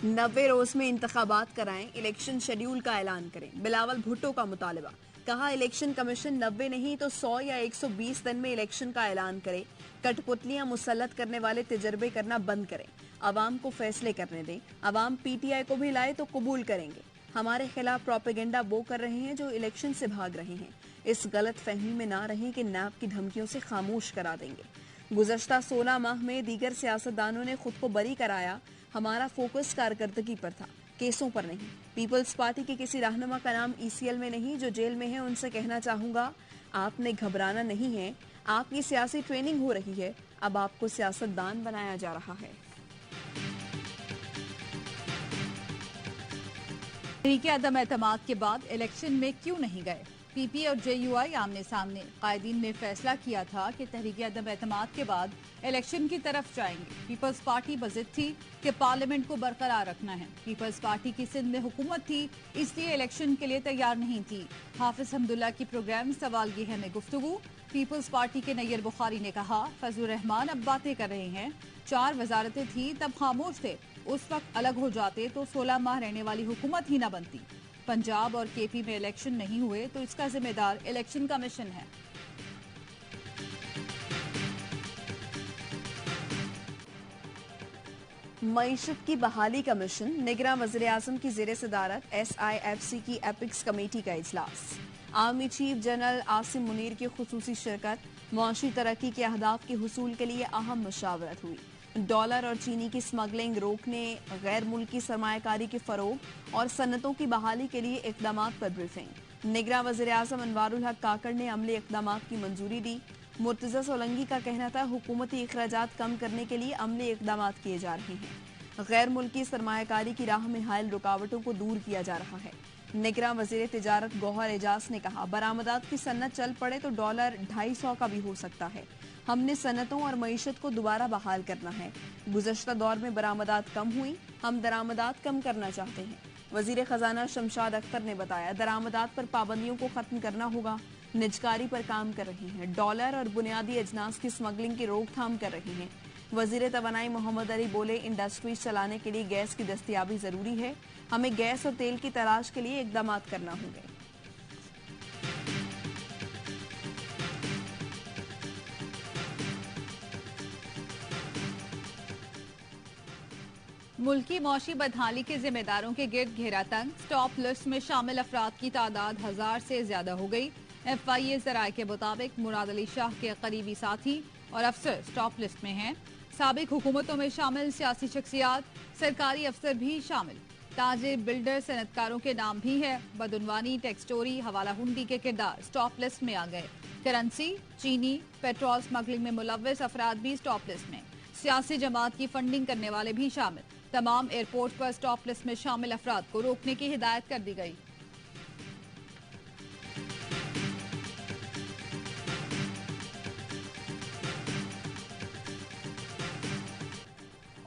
90 روز میں انتخابات کرائیں، الیکشن شیڈیول کا اعلان کریں۔ بلاول بھٹو کا مطالبہ، کہا الیکشن کمیشن 90 نہیں تو 100 یا 120 دن میں الیکشن کا اعلان کرے۔ کٹ پتلیاں مسلط کرنے والے تجربے کرنا بند کریں، عوام کو فیصلے کرنے دیں۔ عوام پی ٹی آئی کو بھی لائے تو قبول کریں گے۔ ہمارے خلاف پروپیگنڈا وہ کر رہے ہیں جو الیکشن سے بھاگ رہے ہیں۔ اس غلط فہمی میں نہ رہیں کہ نیب کی دھمکیوں سے خاموش کرا دیں گے۔ گزشتہ 16 ماہ میں دیگر سیاستدانوں نے خود کو بری کرایا۔ ہمارا فوکس کارکردگی پر تھا، کیسوں پر نہیں۔ پیپلز پارٹی کے کسی رہنما کا نام ای سی ایل میں نہیں، جو جیل میں ہیں ان سے کہنا چاہوں گا آپ نے گھبرانا نہیں ہے۔ آپ کی سیاسی ٹریننگ ہو رہی ہے، اب آپ کو سیاستدان بنایا جا رہا ہے۔ تحریک عدم اعتماد کے بعد الیکشن میں کیوں نہیں گئے؟ پی پی اور جے یو آئی آمنے سامنے۔ قائدین نے فیصلہ کیا تھا کہ تحریک عدم اعتماد کے بعد الیکشن کی طرف جائیں گے۔ پیپلز پارٹی بضد تھی کہ پارلیمنٹ کو برقرار رکھنا ہے۔ پیپلز پارٹی کی سندھ میں حکومت تھی، اس لیے الیکشن کے لیے تیار نہیں تھی۔ حافظ حمداللہ کی پروگرام سوال یہ ہے میں گفتگو۔ پیپلز پارٹی کے نیر بخاری نے کہا فضل الرحمان اب باتیں کر رہے ہیں، 4 وزارتیں تھیں تب خاموش تھے، اس وقت الگ ہو جاتے تو 16 ماہ رہنے والی حکومت ہی نہ بنتی۔ پنجاب اور کے پی میں الیکشن نہیں ہوئے تو اس کا ذمہ دار الیکشن کمیشن ہے۔ معیشت کی بحالی کمیشن، نگراں وزیر اعظم کی زیر صدارت ایس آئی ایف سی کی ایپکس کمیٹی کا اجلاس۔ Army chief general Asim Munir کی خصوصی شرکت، معاشی ترقی کے اہداف کے حصول کے لیے اہم مشاورت ہوئی۔ ڈالر اور چینی کی سمگلنگ روکنے، غیر ملکی سرمایہ کاری کے فروغ اور صنعتوں کی بحالی کے لیے اقدامات پر بریفنگ۔ نگراں وزیر اعظم انوار الحق کاکڑ نے عملی اقدامات کی منظوری دی۔ مرتضی سولنگی کا کہنا تھا حکومتی اخراجات کم کرنے کے لیے عملی اقدامات کیے جا رہے ہیں۔ غیر ملکی سرمایہ کاری کی راہ میں حائل رکاوٹوں کو دور کیا جا رہا ہے۔ نگراں وزیر تجارت گوہر اعجاز نے کہا برآمدات کی صنعت چل پڑے تو ڈالر 250 کا بھی ہو سکتا ہے۔ ہم نے صنعتوں اور معیشت کو دوبارہ بحال کرنا ہے۔ گزشتہ دور میں برآمدات کم ہوئی، ہم درآمدات کم کرنا چاہتے ہیں۔ وزیر خزانہ شمشاد اختر نے بتایا درآمدات پر پابندیوں کو ختم کرنا ہوگا، نجکاری پر کام کر رہے ہیں، ڈالر اور بنیادی اجناس کی سمگلنگ کی روک تھام کر رہے ہیں۔ وزیر توانائی محمد علی بولے انڈسٹریز چلانے کے لیے گیس کی دستیابی ضروری ہے، ہمیں گیس اور تیل کی تلاش کے لیے اقدامات کرنا ہوں گے۔ ملکی معاشی بدحالی کے ذمہ داروں کے گرد گھیرا تنگ، سٹاپ لسٹ میں شامل افراد کی تعداد 1000 سے زیادہ ہو گئی۔ ایف آئی اے ذرائع کے مطابق مراد علی شاہ کے قریبی ساتھی اور افسر سٹاپ لسٹ میں ہیں۔ سابق حکومتوں میں شامل سیاسی شخصیات، سرکاری افسر بھی شامل۔ تاجر، بلڈر، صنعتکاروں کے نام بھی ہے۔ بدعنوانی، ٹیکسٹوری، حوالہ ہنڈی کے کردار سٹاپ لسٹ میں آ گئے۔ کرنسی، چینی، پیٹرول سمگلنگ میں ملوث افراد بھی سٹاپ لسٹ میں۔ سیاسی جماعت کی فنڈنگ کرنے والے بھی شامل۔ تمام ایئرپورٹ پر سٹاپ لسٹ میں شامل افراد کو روکنے کی ہدایت کر دی گئی۔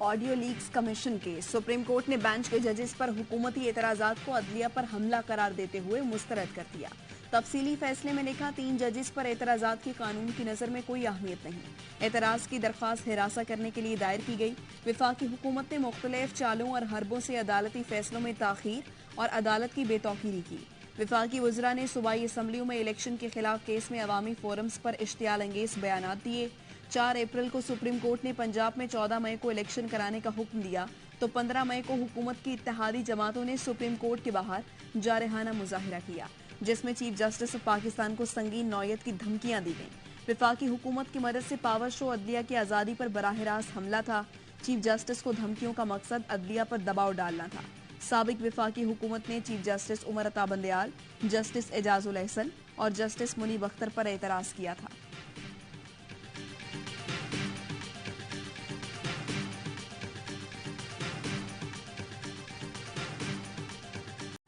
آڈیو لیکس کمیشن کے سپریم کورٹ نے بینچ کے ججز پر حکومتی اعتراضات کو عدلیہ پر حملہ قرار دیتے ہوئے مسترد کر دیا۔ تفصیلی فیصلے میں لکھا 3 ججز پر اعتراضات کی قانون کی نظر میں کوئی اہمیت نہیں۔ اعتراض کی درخواست ہراساں کرنے کے لیے دائر کی گئی۔ وفاقی حکومت نے مختلف چالوں اور حربوں سے عدالتی فیصلوں میں تاخیر اور عدالت کی بے توقیری کی۔ وفاقی وزراء نے صوبائی اسمبلیوں میں الیکشن کے خلاف کیس میں عوامی فورمز پر اشتعال انگیز بیانات دیے۔ 4 اپریل کو سپریم کورٹ نے پنجاب میں 14 مئی کو الیکشن کرانے کا حکم دیا تو 15 مئی کو حکومت کی اتحادی جماعتوں نے سپریم کورٹ کے باہر جارحانہ مظاہرہ کیا، جس میں چیف جسٹس آف پاکستان کو سنگین نوعیت کی دھمکیاں دی گئیں۔ وفاقی حکومت کی مدد سے پاور شو عدلیہ کی آزادی پر براہ راست حملہ تھا۔ چیف جسٹس کو دھمکیوں کا مقصد عدلیہ پر دباؤ ڈالنا تھا۔ سابق وفاقی حکومت نے chief justice Umar Ata Bandial, justice Ijaz ul Ahsan اور جسٹس منیب اختر پر اعتراض کیا تھا۔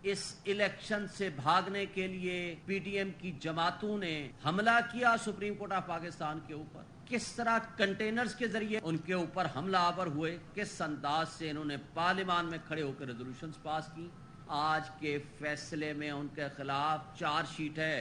اس الیکشن سے بھاگنے کے لیے پی ٹی ایم کی جماعتوں نے حملہ کیا سپریم کورٹ آف پاکستان کے اوپر۔ کس طرح کنٹینرز کے ذریعے ان کے اوپر حملہ آور ہوئے، کس انداز سے انہوں نے پارلیمان میں کھڑے ہو کر ریزولوشنز پاس کی۔ آج کے فیصلے میں ان کے خلاف چارج شیٹ ہے۔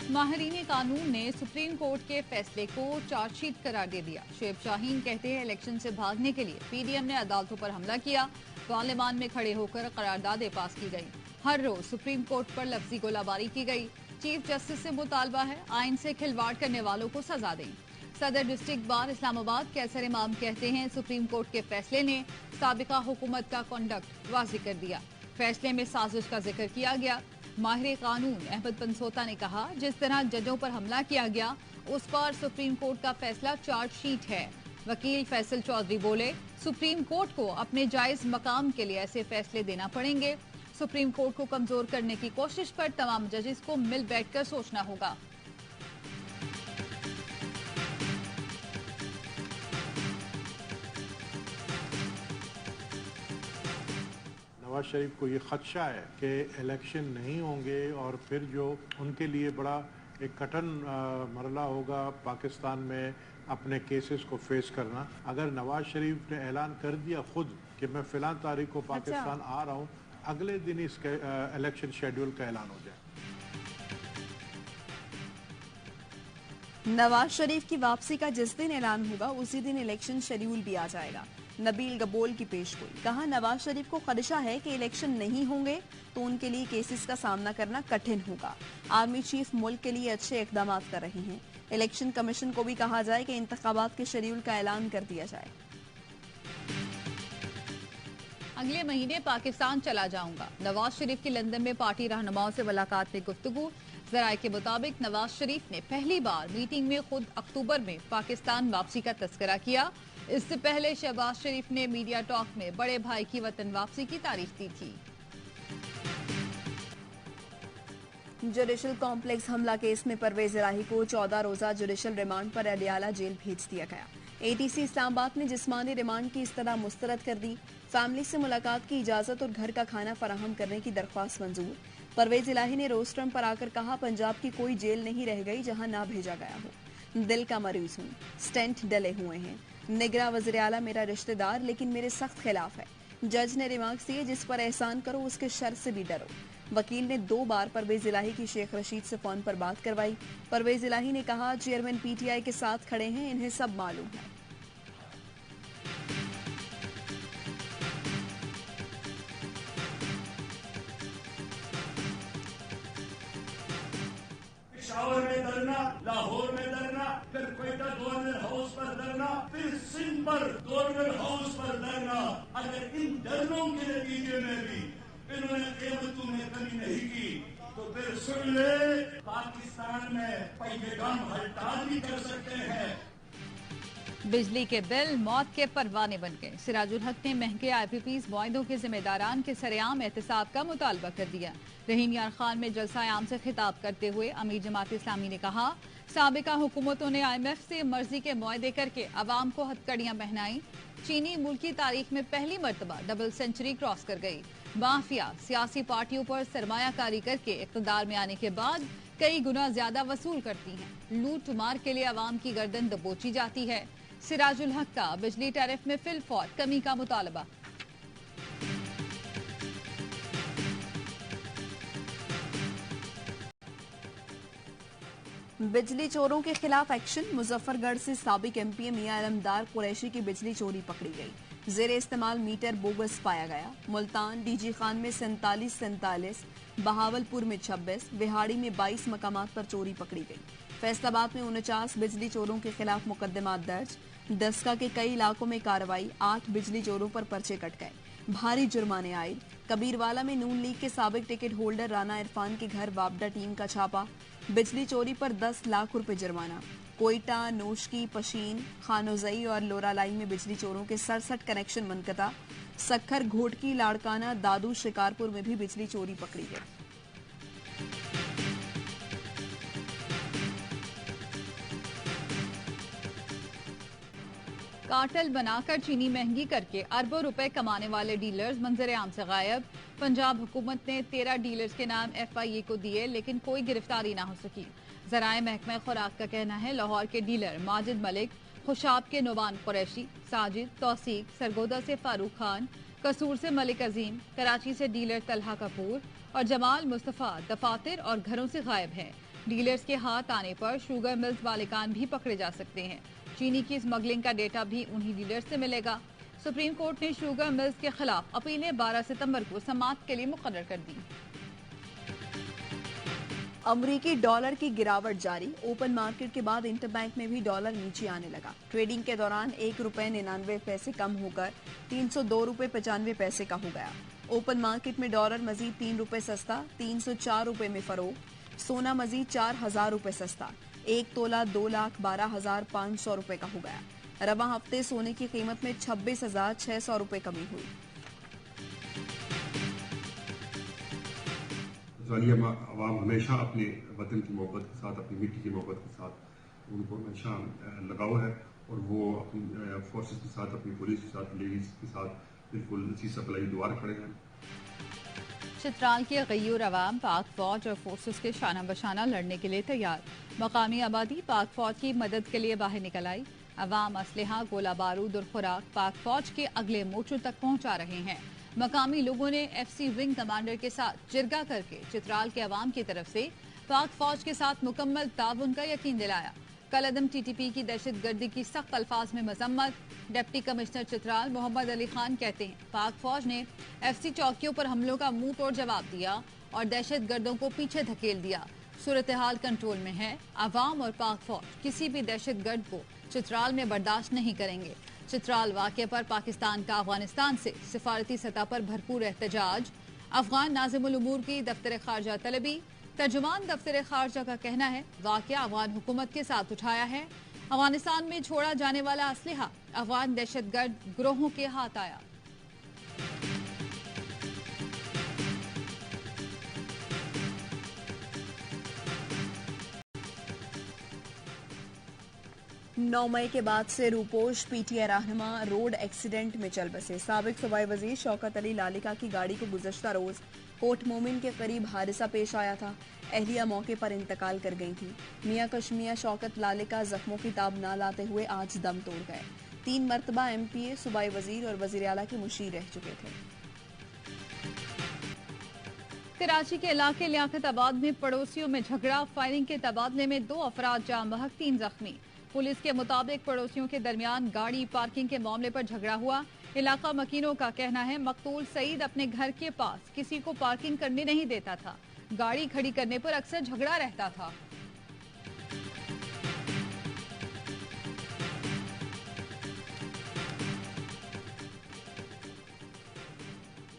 माहरीन कानून ने सुप्रीम कोर्ट के फैसले को चार्जशीट करार दे दिया। शुएब शाहीन कहते हैं इलेक्शन से भागने के लिए पीडीएम ने अदालतों पर हमला किया। पार्लियामान में खड़े होकर करारदादें पास की गई। हर रोज सुप्रीम कोर्ट पर लफ्जी गोलाबारी की गई। चीफ जस्टिस से मुतालबा है आइन से खिलवाड़ करने वालों को सजा दें। सदर डिस्ट्रिक्ट बार इस्लामाबाद के असर इमाम कहते हैं सुप्रीम कोर्ट के फैसले ने साबिका हुकूमत का कंडक्ट वाज़ेह कर दिया। फैसले में साजिश का जिक्र किया गया। माहिर कानून अहमद पंसोता ने कहा जिस तरह जजों पर हमला किया गया उस पर सुप्रीम कोर्ट का फैसला चार्जशीट है। वकील फैसल चौधरी बोले सुप्रीम कोर्ट को अपने जायज मकाम के लिए ऐसे फैसले देना पड़ेंगे। सुप्रीम कोर्ट को कमजोर करने की कोशिश पर तमाम जजेस को मिल बैठकर सोचना होगा। नवाज शरीफ को ये खदशा है कि इलेक्शन नहीं होंगे और फिर जो उनके लिए बड़ा एक कठिन मरला होगा पाकिस्तान में अपने केसेस को फेस करना। अगर नवाज शरीफ ने ऐलान कर दिया खुद कि मैं फिलहाल तारीख को पाकिस्तान आ रहा हूँ, अगले दिन इसके इलेक्शन शेड्यूल का ऐलान हो जाए। नवाज शरीफ की वापसी का जिस दिन ऐलान होगा उसी दिन इलेक्शन शेड्यूल भी आ जाएगा। नबील गबोल की पेशगोई, कहा नवाज शरीफ को खदशा है कि इलेक्शन नहीं होंगे तो उनके लिए केसेस का सामना करना कठिन होगा। आर्मी चीफ मुल्क के लिए अच्छे इकदाम कर रहे हैं। इलेक्शन कमीशन को भी कहा जाए कि इंतखाबात के शेड्यूल का ऐलान कर दिया जाए। अगले महीने पाकिस्तान चला जाऊंगा। नवाज शरीफ की लंदन में पार्टी रहनुमाओं से मुलाकात में गुफ्तगू। जराये के मुताबिक नवाज शरीफ ने पहली बार मीटिंग में खुद अक्टूबर में पाकिस्तान वापसी का तस्करा किया। इससे पहले शहबाज शरीफ ने मीडिया टॉक में बड़े भाई की वतन वापसी की तारीफ दी थी। जुडिशल कॉम्प्लेक्स हमला केस में परवेज इलाही को 14 रोजा जुडिशल रिमांड पर अडियाला जेल भेज दिया गया। एटीसी इस्लामाबाद ने जिस्मानी रिमांड की इस्तदा मुस्तरद कर दी। फैमिली से मुलाकात की इजाजत और घर का खाना फराहम करने की दरख्वास्त मंजूर। परवेज इलाही ने रोस्ट्रम पर आकर कहा पंजाब की कोई जेल नहीं रह गई जहां ना भेजा गया हो। दिल का मरीज हूँ, स्टेंट डले हुए हैं। निगरां वज़ीर आला मेरा रिश्तेदार लेकिन मेरे सख्त खिलाफ है। जज ने रिमार्क्स दिए जिस पर एहसान करो उसके शर से भी डरो। वकील ने 2 बार परवेज इलाही की शेख रशीद से फोन पर बात करवाई। परवेज इलाही ने कहा चेयरमैन पीटीआई के साथ खड़े हैं, इन्हें सब मालूम है। पेशावर में धरना, लाहौर में धरना, फिर क्वेटा गवर्नर हाउस पर धरना, फिर सिंध पर गवर्नर हाउस पर धरना। अगर इन धरनों के नतीजे में भी इन्होंने कीमतों में कमी नहीं की तो फिर सुन ले पाकिस्तान में पैगाम हड़ताल भी कर सकते हैं। बिजली के बिल मौत के परवाने बन गए। सिराजुल हक ने महंगे आईपीपीज मुआहदों के जिम्मेदारान के सरेआम एहतसाब का मुतालबा कर दिया। रहीम यार खान में जलसा आम से खिताब करते हुए अमीर जमात इस्लामी ने कहा साबिका हुकूमतों ने IMF से मर्जी के मुआहदे करके अवाम को हथकड़ियां पहनाई। चीनी मुल्क की तारीख में पहली मरतबा डबल सेंचुरी क्रॉस कर गई। माफिया सियासी पार्टियों पर सरमायाकारी करके इक़्तिदार में आने के बाद कई गुना ज्यादा वसूल करती हैं। लूट मार के लिए अवाम की गर्दन दबोची जाती है। सिराजुल हक का बिजली टैरिफ में फिलफौर कमी का मुतालबा। बिजली चोरों के खिलाफ एक्शन। मुजफ्फरगढ़ से साबिक एमपी मियां अलमदार कुरैशी की बिजली चोरी पकड़ी गई। जेरे इस्तेमाल मीटर बोगस पाया गया। मुल्तान डीजी खान में 47, बहावलपुर में 26, विहाड़ी में 22 मकामात पर चोरी पकड़ी गई। फैसलाबाद में 49 बिजली चोरों के खिलाफ मुकदमात दर्ज। दस्का के कई इलाकों में कार्रवाई। 8 बिजली चोरों पर पर्चे कट गए। भारी जुर्माने आए। कबीरवाला में नून लीग के साबिक टिकट होल्डर राना इरफान के घर वापडा टीम का छापा। बिजली चोरी पर 10 लाख रुपए जुर्माना। कोयटा, नोशकी, पशीन, खानोजई और लोरालाई में बिजली चोरों के 67 कनेक्शन मनकता। सक्खर, घोटकी, लाड़काना, दादू, शिकारपुर में भी बिजली चोरी पकड़ी गई। कार्टेल बनाकर चीनी महंगी करके अरबों रुपए कमाने वाले डीलर्स मंजर आम से गायब। पंजाब हुकूमत ने 13 डीलर्स के नाम FIA को दिए लेकिन कोई गिरफ्तारी ना हो सकी। जराए महकमा खुराक का कहना है लाहौर के डीलर माजिद मलिक, खुशाब के नोबान कुरैशी, साजिद, तौसीक, सरगोदा से फारूक खान, कसूर से मलिक अजीम, कराची से डीलर तलहा कपूर और जमाल मुस्तफा दफातर और घरों से गायब है। डीलर्स के हाथ आने पर शुगर मिल्स मालिकान भी पकड़े जा सकते हैं। चीनी की स्मगलिंग का डेटा भी उन्हीं डीलर्स से मिलेगा। सुप्रीम कोर्ट ने शुगर मिल्स के खिलाफ अपीलें 12 सितंबर को समाअत के लिए मुकर्रर कर दी। अमरीकी डॉलर की गिरावट जारी। ओपन मार्केट के बाद इंटरबैंक में भी डॉलर नीचे आने लगा। ट्रेडिंग के दौरान 1 रुपए 99 पैसे कम होकर 302 रुपए 95 पैसे का हो गया। ओपन मार्केट में डॉलर मजीद 3 रुपए सस्ता 304 रुपए में फरोख्त। सोना मजीद 4,000 रुपए सस्ता 1 तोला 2,12,500 रुपए का हो गया। रवा हफ्ते सोने की कीमत में 26,600 रुपए कमी हुई। अवाम हमेशा अपने वतन की मोहब्बत के साथ, अपनी मिट्टी की मोहब्बत के साथ उनको हमेशा लगाव है और वो अपनी फोर्सेस के साथ, अपनी पुलिस के साथ, लेडीज के साथ बिल्कुल इसी सप्लाई द्वार खड़े हैं। चित्राल के गय्यूर अवाम पाक फौज और फोर्सेस के शाना बशाना लड़ने के लिए तैयार। मकामी आबादी पाक फौज की मदद के लिए बाहर निकल आई। अवाम असलहा, गोला बारूद और खुराक पाक फौज के अगले मोर्चों तक पहुंचा रहे हैं। मकामी लोगों ने FC विंग कमांडर के साथ जिरगा करके चित्राल के अवाम की तरफ से पाक फौज के साथ मुकम्मल ताउन का यकीन दिलाया। कल अदम TTP की दहशत गर्दी की सख्त अल्फाज में मजम्मत। डिप्टी कमिश्नर चित्राल मोहम्मद अली खान कहते हैं पाक फौज ने FC चौकियों पर हमलों का मुंह तोड़ जवाब दिया और दहशत गर्दों को पीछे धकेल दिया। सूरत हाल कंट्रोल में है। अवाम और पाक फौज किसी भी दहशत गर्द को चित्राल में बर्दाश्त नहीं करेंगे। चित्राल वाक़े पर पाकिस्तान का अफगानिस्तान से सिफारती सतह पर भरपूर एहतजाज। अफगान नाज़िमुल उमूर की दफ्तर खारजा तलबी। तर्जुमान दफ्तर खारजा का कहना है वाक़या अफगान हुकूमत के साथ उठाया है। अफगानिस्तान में छोड़ा जाने वाला असलहा अफगान दहशतगर्द ग्रोहों के हाथ आया। नौ मई के बाद से रूपोश PTI रहनुमा रोड एक्सीडेंट में चल बसे। साबिक सूबाई वजीर शौकत अली लालिका की गाड़ी को गुज़श्ता रोज कोट मोमिन के करीब हादसा पेश आया था। अहलिया मौके पर इंतकाल कर गई थी। मियां कश्मिया शौकत लालिका जख्मों की ताब न लाते हुए आज दम तोड़ गए। 3 मरतबा MPA, सूबाई वजीर और वजीर आला के मुशीर रह चुके थे। कराची के इलाके लियाकताबाद में पड़ोसियों में झगड़ा। फायरिंग के तबादले में 2 अफराद जाम बहक, 3 जख्मी। पुलिस के मुताबिक पड़ोसियों के दरमियान गाड़ी पार्किंग के मामले पर झगड़ा हुआ। इलाका मकीनों का कहना है मकतूल सईद अपने घर के पास किसी को पार्किंग करने नहीं देता था। गाड़ी खड़ी करने पर अक्सर झगड़ा रहता था।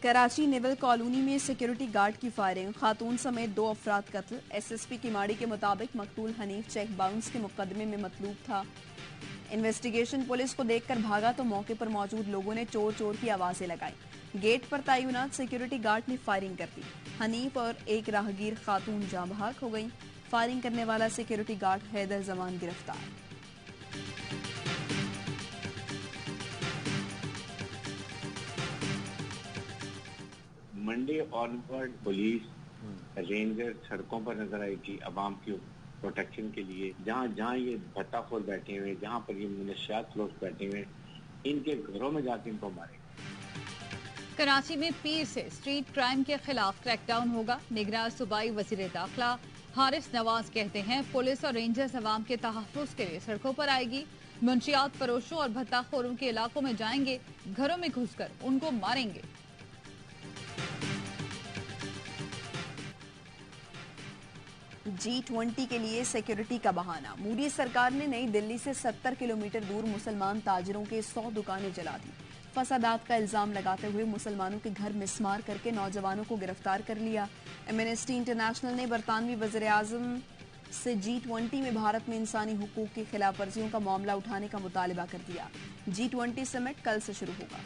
कराची नेवल कॉलोनी में सिक्योरिटी गार्ड की फायरिंग, खातून समेत 2 अफराद कत्ल। SSP किमाड़ी के मुताबिक मकतूल हनीफ चेक बाउंस के मुकदमे में मतलूब था। इन्वेस्टिगेशन पुलिस को देखकर भागा तो मौके पर मौजूद लोगों ने चोर चोर की आवाजें लगाई। गेट पर तैनात सिक्योरिटी गार्ड ने फायरिंग कर दी। हनीफ और एक राहगीर खातून जाँ बहक हो गई। फायरिंग करने वाला सिक्योरिटी गार्ड हैदर जमान गिरफ्तार। मंडे ऑनवर्ड पुलिस रेंजर सड़कों पर नजर आएगी अवाम की प्रोटेक्शन के लिए। जहाँ जहाँ ये भट्टाखोर बैठे हुए, जहाँ पर ये मुनशियात लोग बैठे हुए, इनके घरों में जाके इनको मारे। कराची में पीर से स्ट्रीट क्राइम के खिलाफ क्रैकडाउन होगा। निगरान सूबाई वजीर दाखिला हारिस नवाज कहते हैं पुलिस और रेंजर्स अवाम के तहफ्फुज़ के लिए सड़कों पर आएगी। मुंशियात फरोशों और भट्टाखोरों के इलाकों में जाएंगे, घरों में घुसकर उनको मारेंगे। G20 के लिए सिक्योरिटी का बहाना। मोदी सरकार ने नई दिल्ली से 70 किलोमीटर दूर मुसलमान ताजिरों के 100 दुकानें जला दी। फसादात का इल्जाम लगाते हुए मुसलमानों के घर मिसमार करके नौजवानों को गिरफ्तार कर लिया। एमनेस्टी इंटरनेशनल ने बरतानवी वज़ीर-ए-आज़म से G20 में भारत में इंसानी हुकूक की खिलाफ वर्जियों का मामला उठाने का मुतालबा कर दिया। G20 समिट कल से शुरू होगा।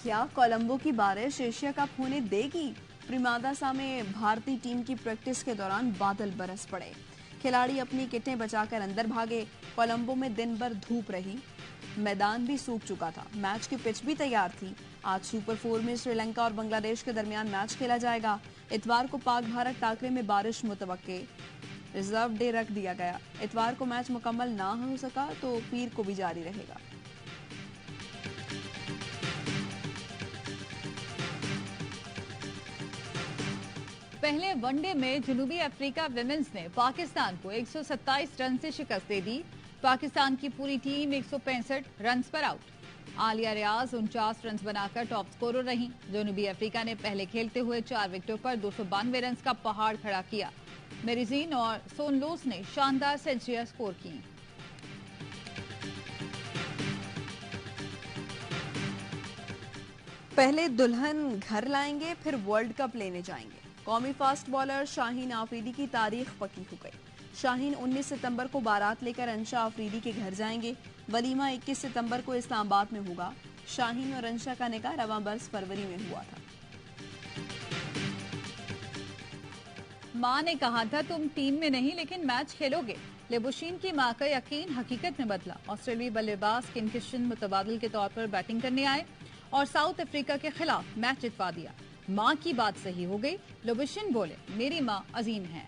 क्या कोलंबो की बारिश एशिया कप होने देगी? प्रिमादासा में भारतीय टीम की प्रैक्टिस के दौरान बादल बरस पड़े। खिलाड़ी अपनी किटें बचाकर अंदर भागे। कोलंबो में दिन भर धूप रही। मैदान भी सूख चुका था। मैच की पिच भी तैयार थी। आज सुपर 4 में श्रीलंका और बांग्लादेश के दरमियान मैच खेला जाएगा। इतवार को पाक भारत टाकरे में बारिश मुतवक्के। रिजर्व डे रख दिया गया। इतवार को मैच मुकम्मल ना हो सका तो पीर को भी जारी रहेगा। पहले वनडे में जनूबी अफ्रीका विमेंस ने पाकिस्तान को 127 रन से शिकस्त दे दी। पाकिस्तान की पूरी टीम 165 रन पर आउट। आलिया रियाज 49 रन बनाकर टॉप स्कोरर रहीं। जनूबी अफ्रीका ने पहले खेलते हुए 4 विकेटों पर 292 रन का पहाड़ खड़ा किया। मेरिजीन और सोनलोस ने शानदार सेंचुरियां स्कोर की। पहले दुल्हन घर लाएंगे, फिर वर्ल्ड कप लेने जाएंगे। कौमी फास्ट बॉलर शाहीन आफरीदी की तारीख पक्की हो गई। शाहीन 19 सितंबर को बारात लेकर अंशा आफरीदी के घर जाएंगे। वलीमा 21 सितंबर को इस्लामाबाद में होगा। शाहीन और अंशा का निकाह रवां बरस फरवरी में हुआ था। मां ने कहा था तुम टीम में नहीं लेकिन मैच खेलोगे। लेबुशीन की मां का यकीन हकीकत में बदला। ऑस्ट्रेलियाई बल्लेबाज केन किशन मुतबादिल के तौर पर बैटिंग करने आए और साउथ अफ्रीका के खिलाफ मैच जितवा दिया। मां की बात सही हो गई। लेबुशीन बोले, मेरी मां अजीम है।